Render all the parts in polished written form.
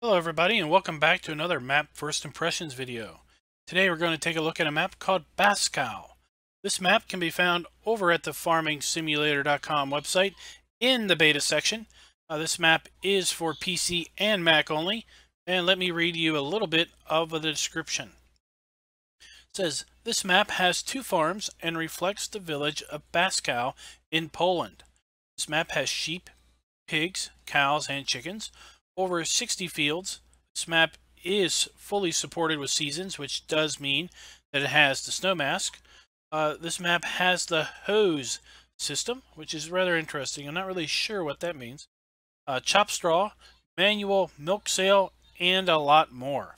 Hello everybody and welcome back to another map first impressions video. Today we're going to take a look at a map called Baszkow. This map can be found over at the farmingsimulator.com website in the beta section. This map is for PC and Mac only, and let me read you a little bit of the description. It says, this map has 2 farms and reflects the village of Baszkow in Poland. This map has sheep, pigs, cows, and chickens. Over 60 fields. This map is fully supported with seasons, which does mean that it has the snow mask. This map has the hose system, which is rather interesting. I'm not really sure what that means. Chop straw, manual, milk sale, and a lot more.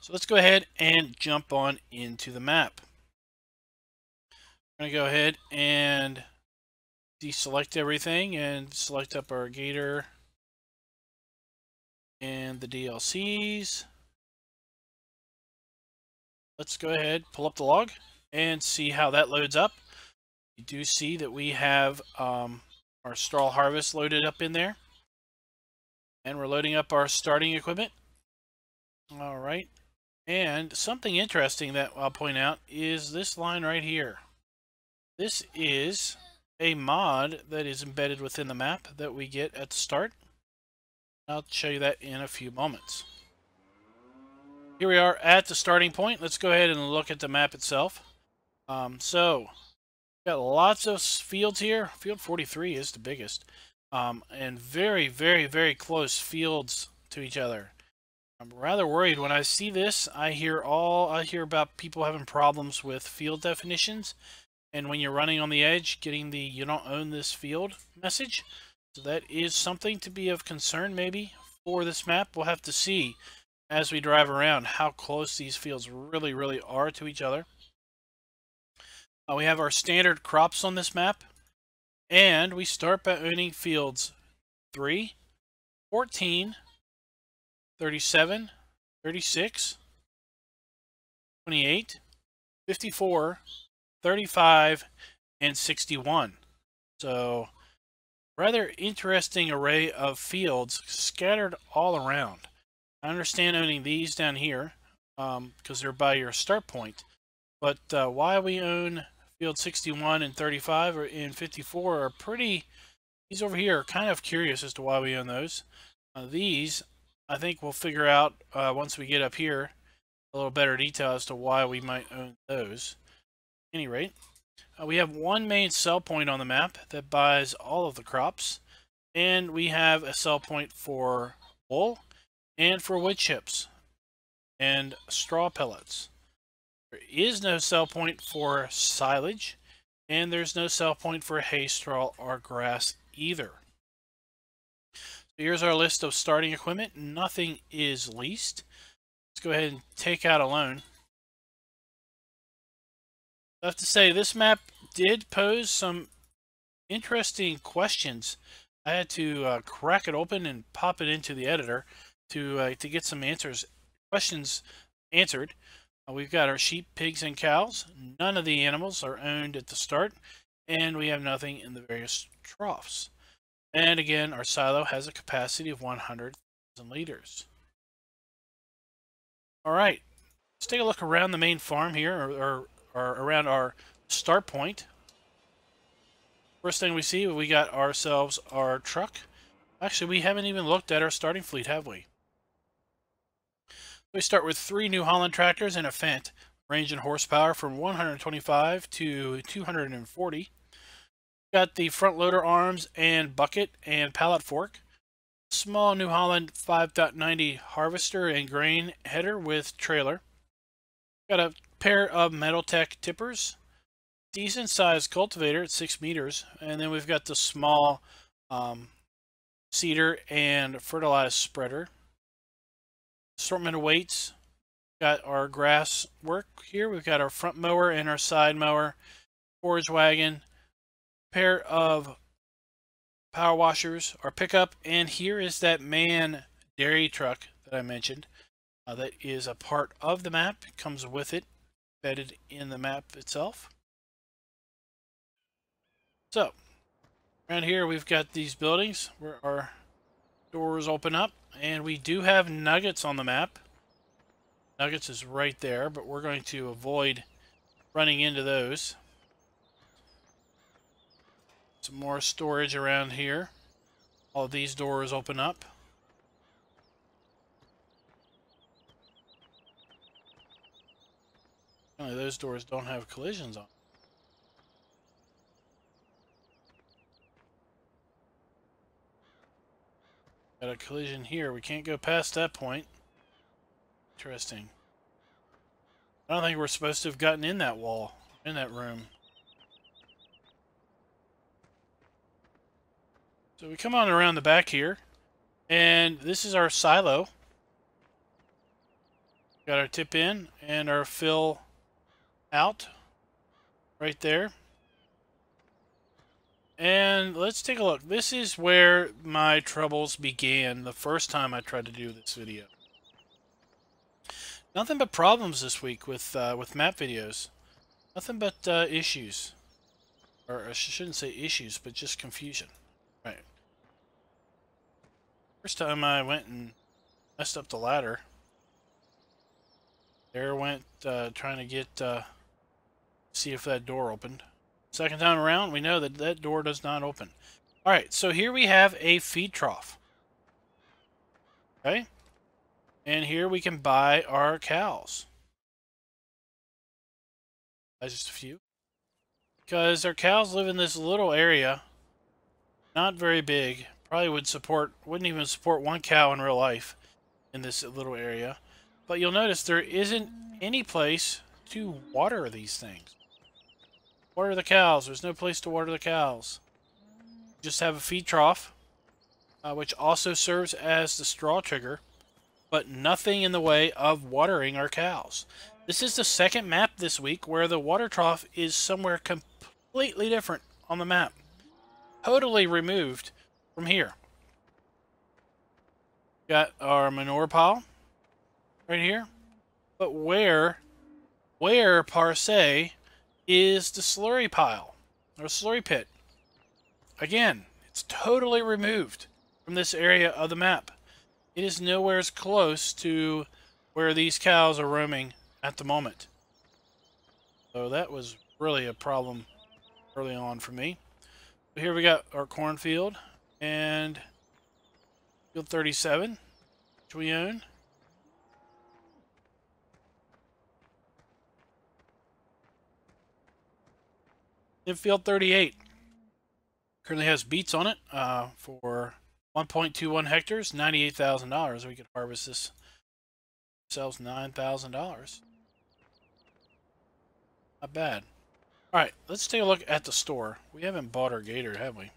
So let's go ahead and jump on into the map. I'm going to go ahead and deselect everything and select up our gator and the DLCs. Let's go ahead, pull up the log and see how that loads up. You do see that we have our straw harvest loaded up in there, and we're loading up our starting equipment. All right, and something interesting that I'll point out is this line right here. This is a mod that is embedded within the map that we get at the start. I'll show you that in a few moments. Here we are at the starting point. Let's go ahead and look at the map itself. So, got lots of fields here. Field 43 is the biggest. And very, very, very close fields to each other. I'm rather worried when I see this. I hear about people having problems with field definitions. And when you're running on the edge, getting the "you don't own this field" message. So that is something to be of concern maybe for this map. We'll have to see as we drive around how close these fields really, really are to each other. We have our standard crops on this map. And we start by owning fields 3, 14, 37, 36, 28, 54, 35, and 61. So, rather interesting array of fields scattered all around. I understand owning these down here because they're by your start point. But why we own field 61 and 35 and 54 are pretty... These over here are kind of curious as to why we own those. These, I think we'll figure out once we get up here a little better detail as to why we might own those. At any rate, we have one main sell point on the map that buys all of the crops, and we have a sell point for wool and for wood chips and straw pellets. There is no sell point for silage, and there's no sell point for hay, straw, or grass either. So here's our list of starting equipment. Nothing is leased. Let's go ahead and take out a loan. I have to say, this map did pose some interesting questions. I had to crack it open and pop it into the editor to get some questions answered. We've got our sheep, pigs, and cows. None of the animals are owned at the start, and we have nothing in the various troughs. And again, our silo has a capacity of 100,000 liters. All right, let's take a look around the main farm here, or around our start point. First thing we see, we got ourselves our truck. Actually, we haven't even looked at our starting fleet, have we? We start with 3 New Holland tractors and a Fendt, range in horsepower from 125 to 240. Got the front loader arms and bucket and pallet fork. Small New Holland 5.90 harvester and grain header with trailer. Got a pair of Metaltech tippers. Decent sized cultivator at 6 meters. And then we've got the small seeder and fertilized spreader. Assortment of weights. Got our grass work here. We've got our front mower and our side mower, forage wagon, pair of power washers, our pickup, and here is that man dairy truck that I mentioned. That is a part of the map. It comes with it, embedded in the map itself. So, around here we've got these buildings where our Doors open up, and we do have nuggets on the map. Nuggets is right there, but we're going to avoid running into those. Some more storage around here. All of these doors open up. Only those doors don't have collisions on. Got a collision here. We can't go past that point. Interesting. I don't think we're supposed to have gotten in that wall, in that room. So we come on around the back here, and this is our silo. Got our tip in and our fill out right there. And let's take a look. This is where my troubles began the first time I tried to do this video. Nothing but problems this week with map videos. Nothing but issues. Or I shouldn't say issues, but just confusion. Right. First time I went and messed up the ladder. There went trying to get see if that door opened. Second time around, we know that that door does not open. Alright, so here we have a feed trough. Okay? And here we can buy our cows. Just a few. Because our cows live in this little area. Not very big. Probably wouldn't even support one cow in real life in this little area. But you'll notice there isn't any place to water these things. Water the cows. There's no place to water the cows. Just have a feed trough, which also serves as the straw trigger, but nothing in the way of watering our cows. This is the second map this week where the water trough is somewhere completely different on the map. Totally removed from here. Got our manure pile right here. But where per se, is the slurry pile, or slurry pit? Again, it's totally removed from this area of the map. It is nowhere as close to where these cows are roaming at the moment. So that was really a problem early on for me. But here we got our cornfield and field 37, which we own. Then field 38 currently has beets on it for 1.21 hectares, $98,000. We could harvest this ourselves, $9,000. Not bad. All right, let's take a look at the store. We haven't bought our gator, have we?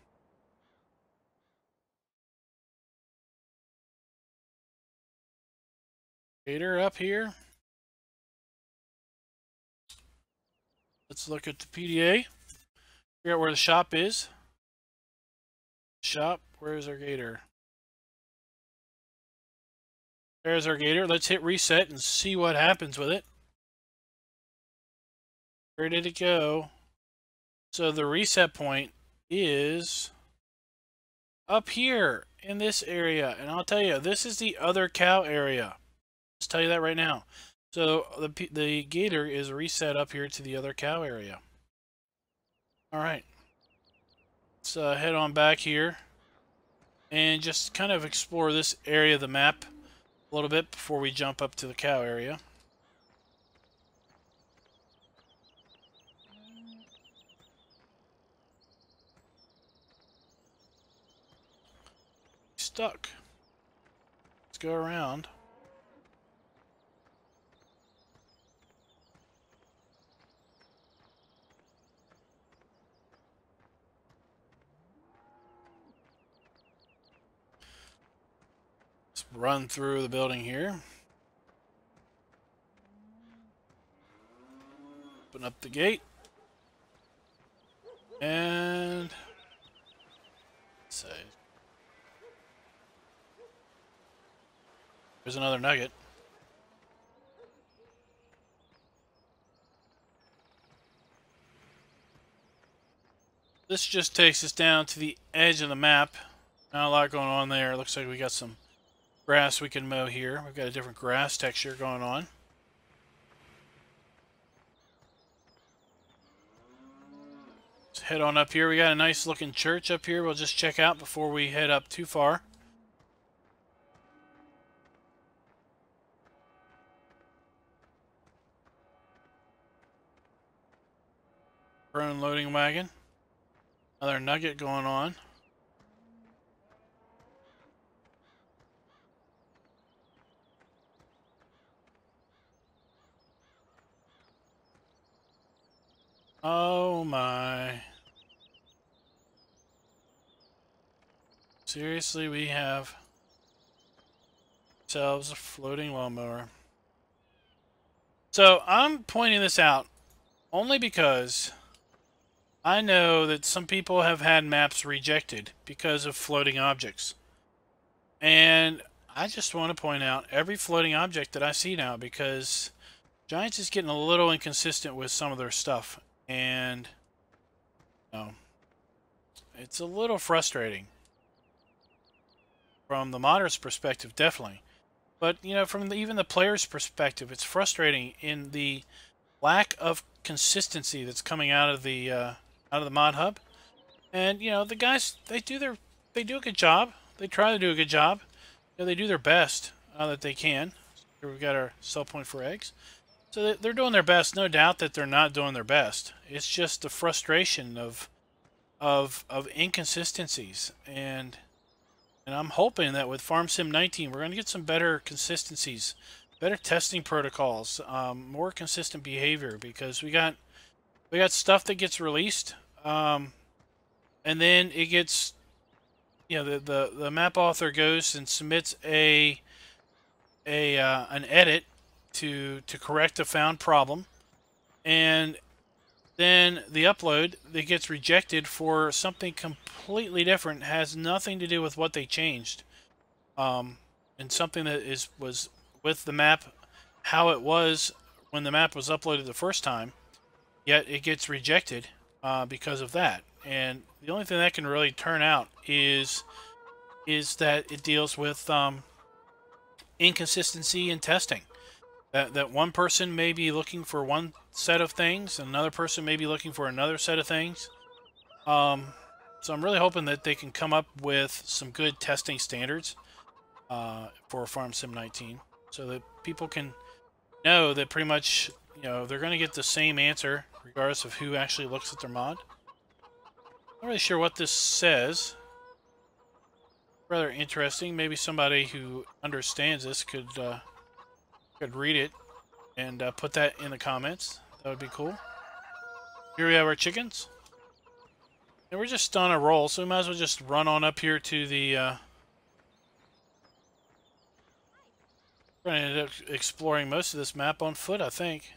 Gator up here. Let's look at the PDA. Figure out where the shop is. Shop, where's our gator? There's our gator. Let's hit reset and see what happens with it. Where did it go? So the reset point is up here in this area. And I'll tell you, this is the other cow area. Let's tell you that right now. So the gator is reset up here to the other cow area. All right. Let's head on back here and just kind of explore this area of the map a little bit before we jump up to the cow area. Stuck. Let's go around. Let's run through the building here. Open up the gate. And let's see. There's another nugget. This just takes us down to the edge of the map Not a lot going on there. Looks like we got some grass we can mow here. We've got a different grass texture going on. Let's head on up here. We got a nice looking church up here we'll just check out before we head up too far. Prone loading wagon. Another nugget going on. Oh my. Seriously, we have ourselves a floating lawnmower. So I'm pointing this out only because I know that some people have had maps rejected because of floating objects. And I just want to point out every floating object that I see now, because Giants is getting a little inconsistent with some of their stuff. And it's a little frustrating. From the modder's perspective, definitely. But, from even the player's perspective, it's frustrating in the lack of consistency that's coming out of the mod hub. And the guys, they do a good job. They try to do a good job. They do their best that they can. Here we've got our sell point for eggs. So they're doing their best. No doubt that they're not doing their best. It's just the frustration of inconsistencies. And I'm hoping that with Farm Sim 19, we're going to get some better consistencies, better testing protocols, more consistent behavior, because we got stuff that gets released, and then it gets, the map author goes and submits an edit to correct a found problem, and then the upload that gets rejected for something completely different, has nothing to do with what they changed, and something that was with the map how it was when the map was uploaded the first time, yet it gets rejected because of that. And the only thing that can really turn out is that it deals with inconsistency in testing. That one person may be looking for one set of things, and another person may be looking for another set of things. So I'm really hoping that they can come up with some good testing standards for Farm Sim 19, so that people can know that pretty much, they're going to get the same answer regardless of who actually looks at their mod. Not really sure what this says. Rather interesting. Maybe somebody who understands this could read it and put that in the comments. That would be cool. Here we have our chickens. And we're just on a roll, so we might as well just run on up here to the... we're going to end up exploring most of this map on foot, I think.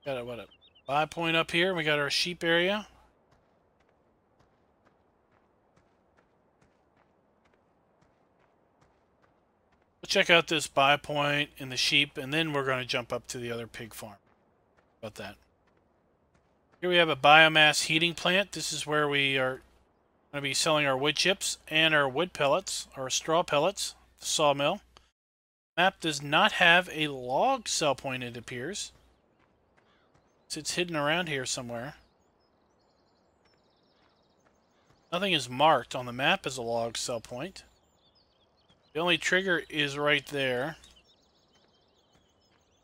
Got a buy point up here. We got our sheep area. We'll check out this buy point and the sheep, and then we're going to jump up to the other pig farm. How about that? Here we have a biomass heating plant. This is where we are going to be selling our wood chips and our wood pellets, our straw pellets, the sawmill. Map does not have a log sell point, it appears. It's hidden around here somewhere. Nothing is marked on the map as a log sell point. The only trigger is right there.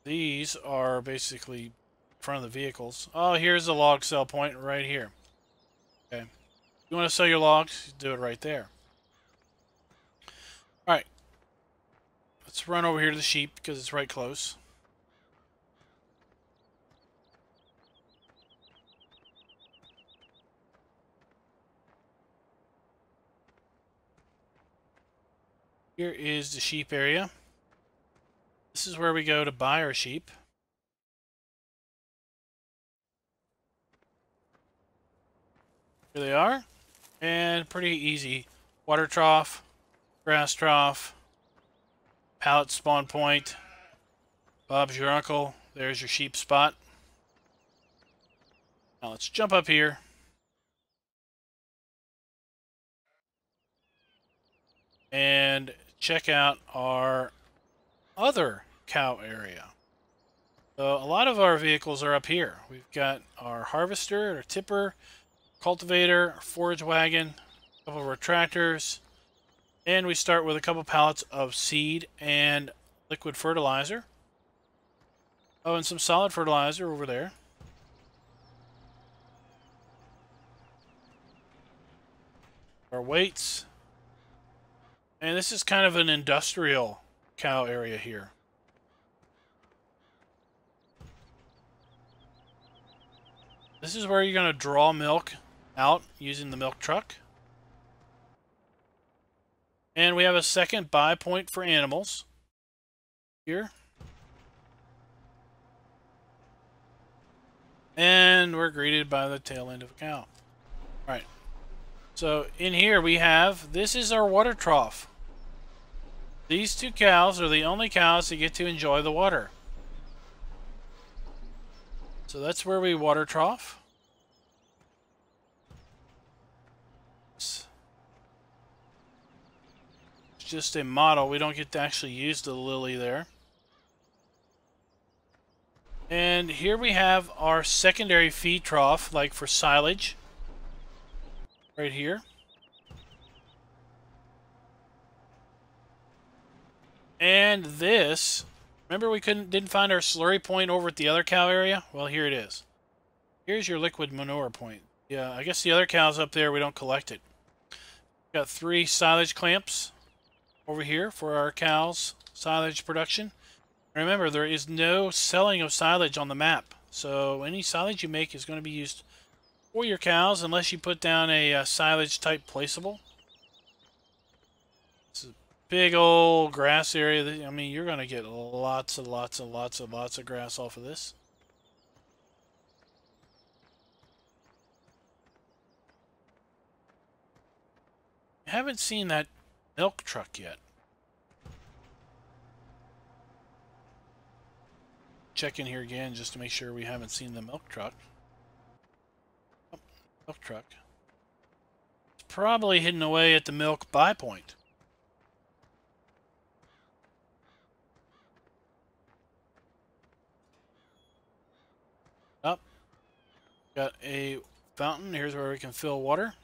These are basically in front of the vehicles. Oh, here's a log sell point right here. Okay. If you want to sell your logs, do it right there. Alright. Let's run over here to the sheep because it's right close. Here is the sheep area. This is where we go to buy our sheep. Here they are. And pretty easy. Water trough, grass trough, pallet spawn point. Bob's your uncle. There's your sheep spot. Now let's jump up here. and check out our other cow area. So a lot of our vehicles are up here. We've got our harvester, our tipper, cultivator, forage wagon, a couple of our tractors, and we start with a couple pallets of seed and liquid fertilizer. Oh, and some solid fertilizer over there. Our weights. And this is kind of an industrial cow area here. This is where you're going to draw milk out using the milk truck. And we have a second buy point for animals here. And we're greeted by the tail end of a cow. Alright. So in here we have, this is our water trough. These two cows are the only cows that get to enjoy the water. So that's where we water trough. It's just a model. We don't get to actually use the lily there. And here we have our secondary feed trough, like for silage. Right here. And this, remember we didn't find our slurry point over at the other cow area? Well, here it is. Here's your liquid manure point. Yeah, I guess the other cows up there, we don't collect it. Got 3 silage clamps over here for our cows' silage production. Remember, there is no selling of silage on the map. So any silage you make is going to be used for your cows unless you put down a silage type placeable. This is a big old grass area. That, I mean, you're going to get lots and lots and lots and lots of grass off of this. I haven't seen that milk truck yet. Check in here again just to make sure we haven't seen the milk truck. Oh, milk truck. It's probably hidden away at the milk buy point. Up. Got a fountain. Here's where we can fill water.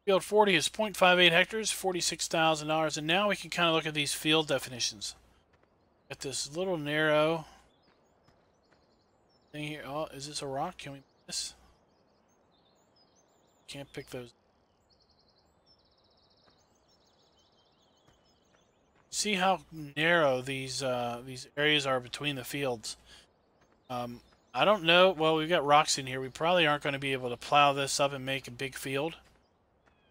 Field 40 is 0.58 hectares, $46,000. And now we can kind of look at these field definitions. Got this little narrow thing here. Oh, is this a rock? Can we pick this? Can't pick those. See how narrow these areas are between the fields. I don't know. Well, we've got rocks in here. We probably aren't going to be able to plow this up and make a big field.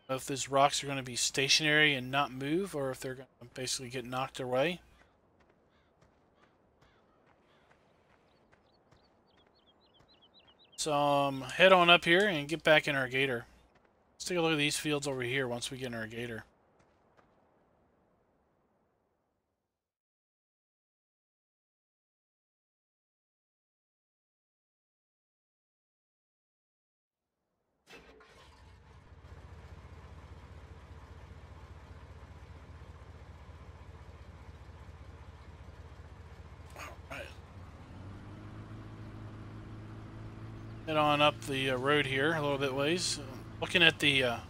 If these rocks are going to be stationary and not move, or if they're going to basically get knocked away. So head on up here and get back in our gator. Let's take a look at these fields over here once we get in our gator. Head on up the road here a little bit ways. Looking at the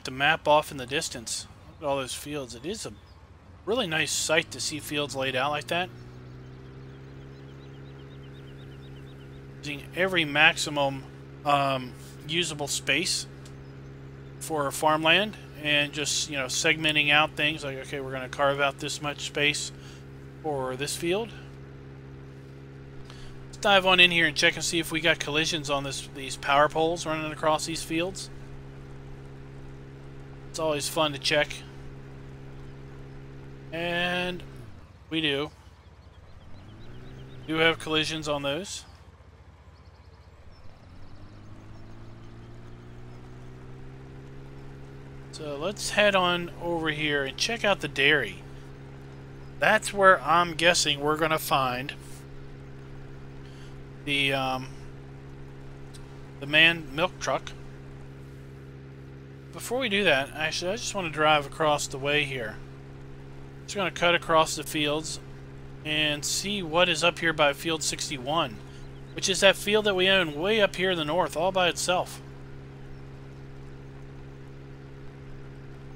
map off in the distance. Look at all those fields. It is a really nice sight to see fields laid out like that. Using every maximum usable space for farmland, and just, you know, segmenting out things like, okay, we're going to carve out this much space for this field. Dive on in here and check and see if we got collisions on these power poles running across these fields. It's always fun to check. And we do. We do have collisions on those. So let's head on over here and check out the dairy. That's where I'm guessing we're going to find the manned milk truck. before we do that, actually, I just want to drive across the way here. Just going to cut across the fields and see what is up here by field 61, which is that field that we own way up here in the north, all by itself.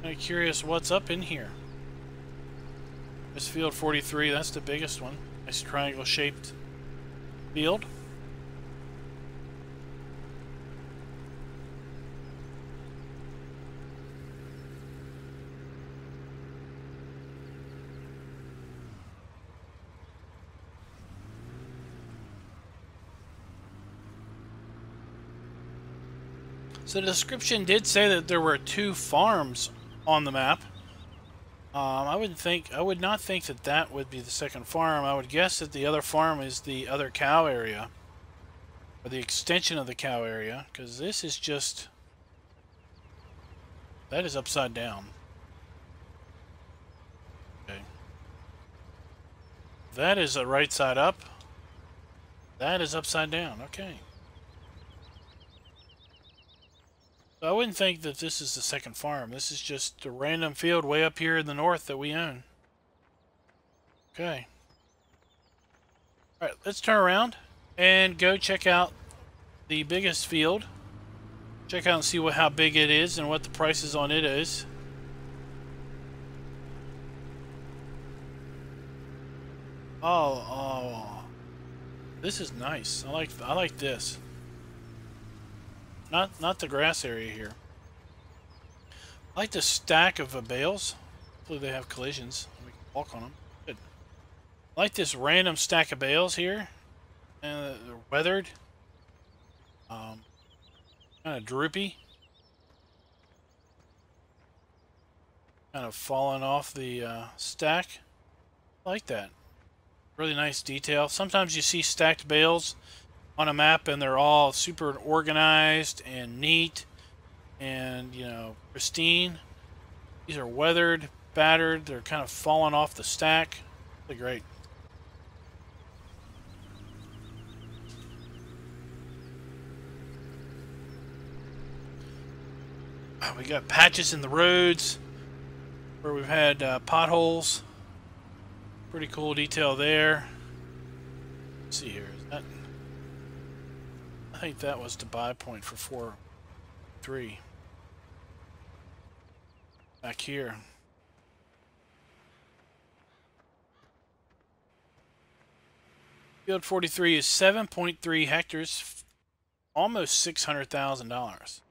I'm curious what's up in here. This field 43, that's the biggest one. Nice triangle-shaped field. So the description did say that there were 2 farms on the map. I would not think that that would be the second farm. I would guess that the other farm is the other cow area, or the extension of the cow area, because this is just, that is upside down. Okay. That is a right side up. That is upside down. Okay. So I wouldn't think that this is the second farm. This is just a random field way up here in the north that we own. Okay. Alright, let's turn around and go check out the biggest field. Check out and see how big it is and what the prices on it is. Oh. This is nice. I like this. Not the grass area here. I like the stack of bales. Hopefully they have collisions. We can walk on them. Good. I like this random stack of bales here. And they're weathered. Kind of droopy. Kind of falling off the stack. I like that. Really nice detail. Sometimes you see stacked bales on a map and they're all super organized and neat and, you know, pristine. These are weathered, battered, they're kind of falling off the stack. Really great. We got patches in the roads where we've had potholes. Pretty cool detail there. Let's see here. Is that, I think that was the buy point for 4-3. Back here. Field 43 is 7.3 hectares, almost $600,000.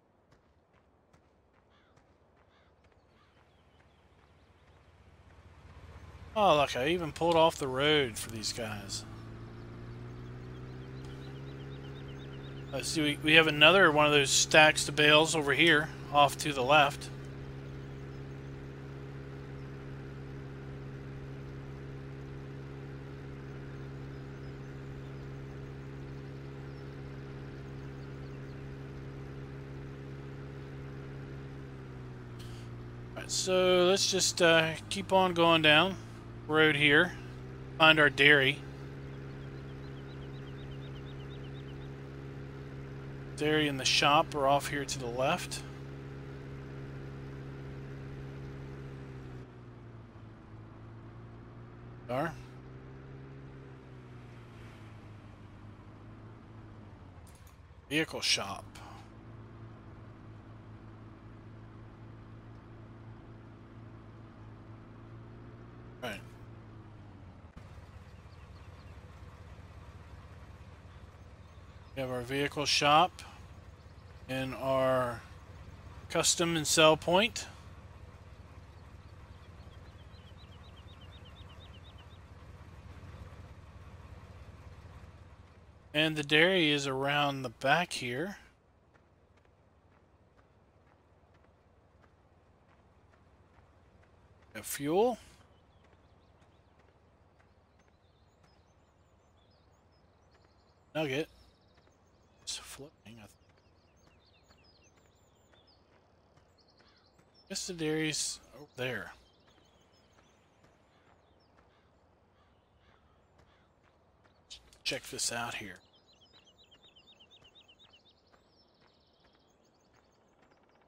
Oh, look, I even pulled off the road for these guys. See, we have another one of those stacks of bales over here, off to the left. Alright, so let's just keep on going down the road here, find our dairy. Dairy and the shop are off here to the left. Are. Vehicle shop. Right. We have our vehicle shop and our custom and sell point. And the dairy is around the back here. We have fuel. Nugget. It's floating, I think. Guess the dairy's over there. Let's check this out here.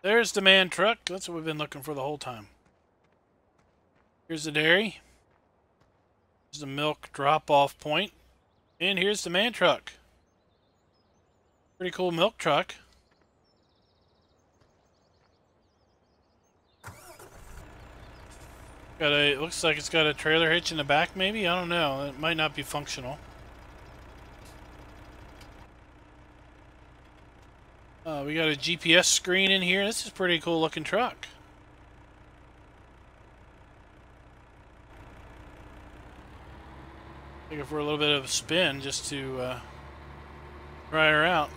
There's the man truck. That's what we've been looking for the whole time. Here's the dairy. Here's the milk drop-off point. And here's the man truck. Pretty cool milk truck. It looks like it's got a trailer hitch in the back, maybe? I don't know. It might not be functional. We got a GPS screen in here. This is a pretty cool looking truck. Take it for a little bit of a spin just to try her out.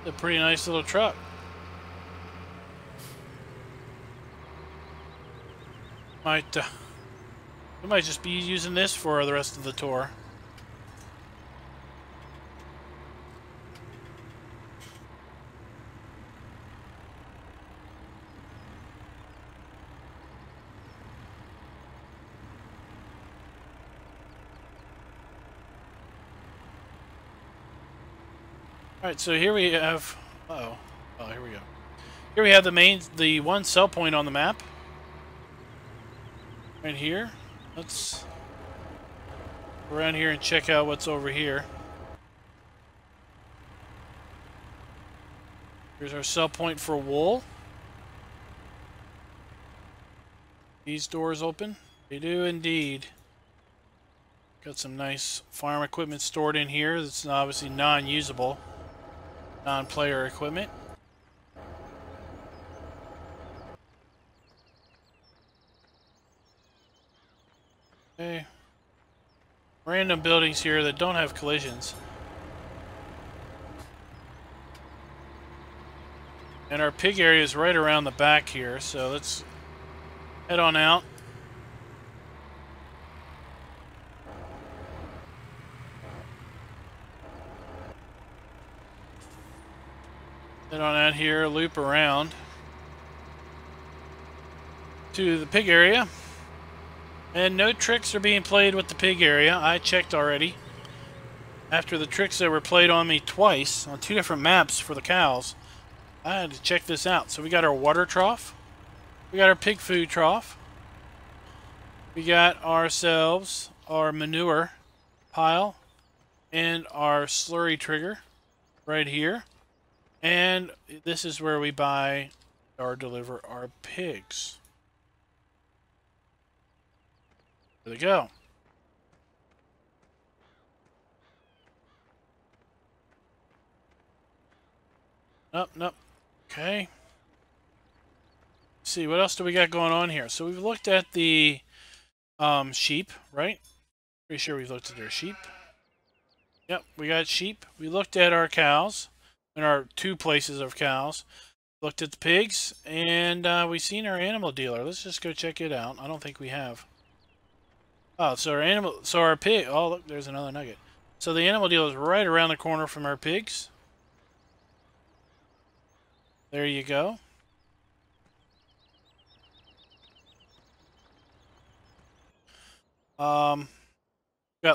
A pretty nice little truck. We might just be using this for the rest of the tour. Alright, so here we have... Uh-oh. Oh, here we go. Here we have the one sell point on the map. Right here. Let's go around here and check out what's over here. Here's our sell point for wool. These doors open? They do indeed. Got some nice farm equipment stored in here that's obviously non-usable. Non-player equipment. Okay. Random buildings here that don't have collisions. And our pig area is right around the back here, so let's head on out. Head on out here, loop around to the pig area. And no tricks are being played with the pig area. I checked already. After the tricks that were played on me twice on 2 different maps for the cows, I had to check this out. So we got our water trough. We got our pig food trough. We got ourselves our manure pile and our slurry trigger right here. And this is where we buy or deliver our pigs. There they go. Nope, nope. Okay. Let's see, what else do we got going on here? So we've looked at the sheep, right? Pretty sure we've looked at their sheep. Yep, we got sheep. We looked at our cows. In our 2 places of cows. Looked at the pigs, and we've seen our animal dealer. Let's just go check it out. I don't think we have. Oh, so our pig. Oh, look, there's another nugget. So the animal dealer is right around the corner from our pigs. There you go. Got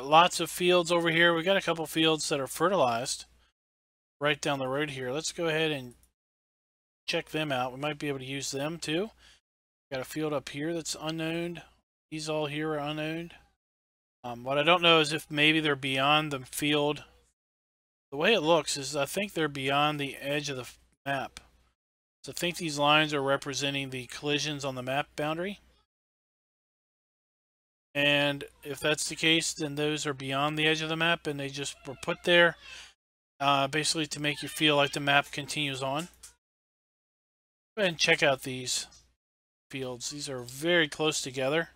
lots of fields over here. We got a couple fields that are fertilized. Right down the road here. Let's go ahead and check them out. We might be able to use them too. Got a field up here that's unowned. These all here are unowned. What I don't know is if maybe they're beyond the field. The way it looks is I think they're beyond the edge of the map. So I think these lines are representing the collisions on the map boundary. And if that's the case, then those are beyond the edge of the map and they just were put there basically to make you feel like the map continues on. Go ahead and check out these fields. These are very close together.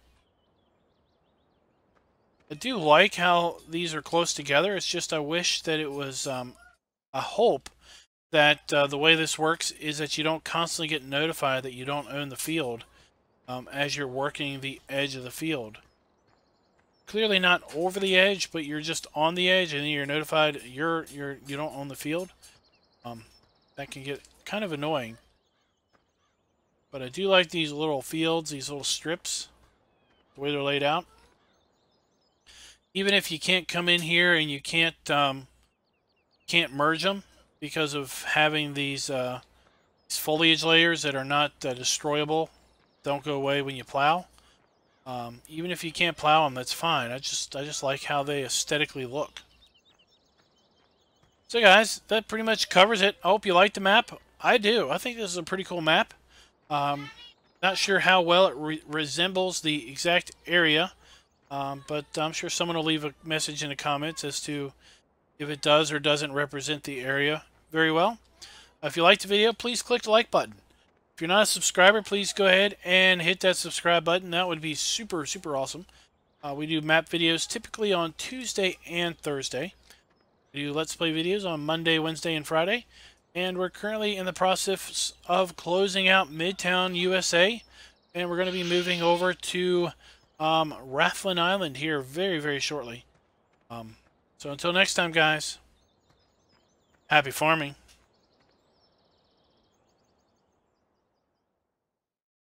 I do like how these are close together. It's just I wish that it was a hope that the way this works is that you don't constantly get notified that you don't own the field as you're working the edge of the field. Clearly not over the edge, but you're just on the edge and then you're notified you don't own the field. That can get kind of annoying. But I do like these little fields, these little strips, the way they're laid out. Even if you can't come in here and you can't merge them because of having these foliage layers that are not destroyable, don't go away when you plow. Even if you can't plow them, that's fine. I just like how they aesthetically look. So guys, that pretty much covers it. I hope you like the map. I do. I think this is a pretty cool map. Not sure how well it resembles the exact area, but I'm sure someone will leave a message in the comments as to if it does or doesn't represent the area very well. If you liked the video, please click the like button. If you're not a subscriber, please go ahead and hit that subscribe button. That would be super, super awesome. We do map videos typically on Tuesday and Thursday. We do Let's Play videos on Monday, Wednesday, and Friday. And we're currently in the process of closing out Midtown, USA. And we're going to be moving over to Rathlin Island here very, very shortly. So until next time, guys, happy farming.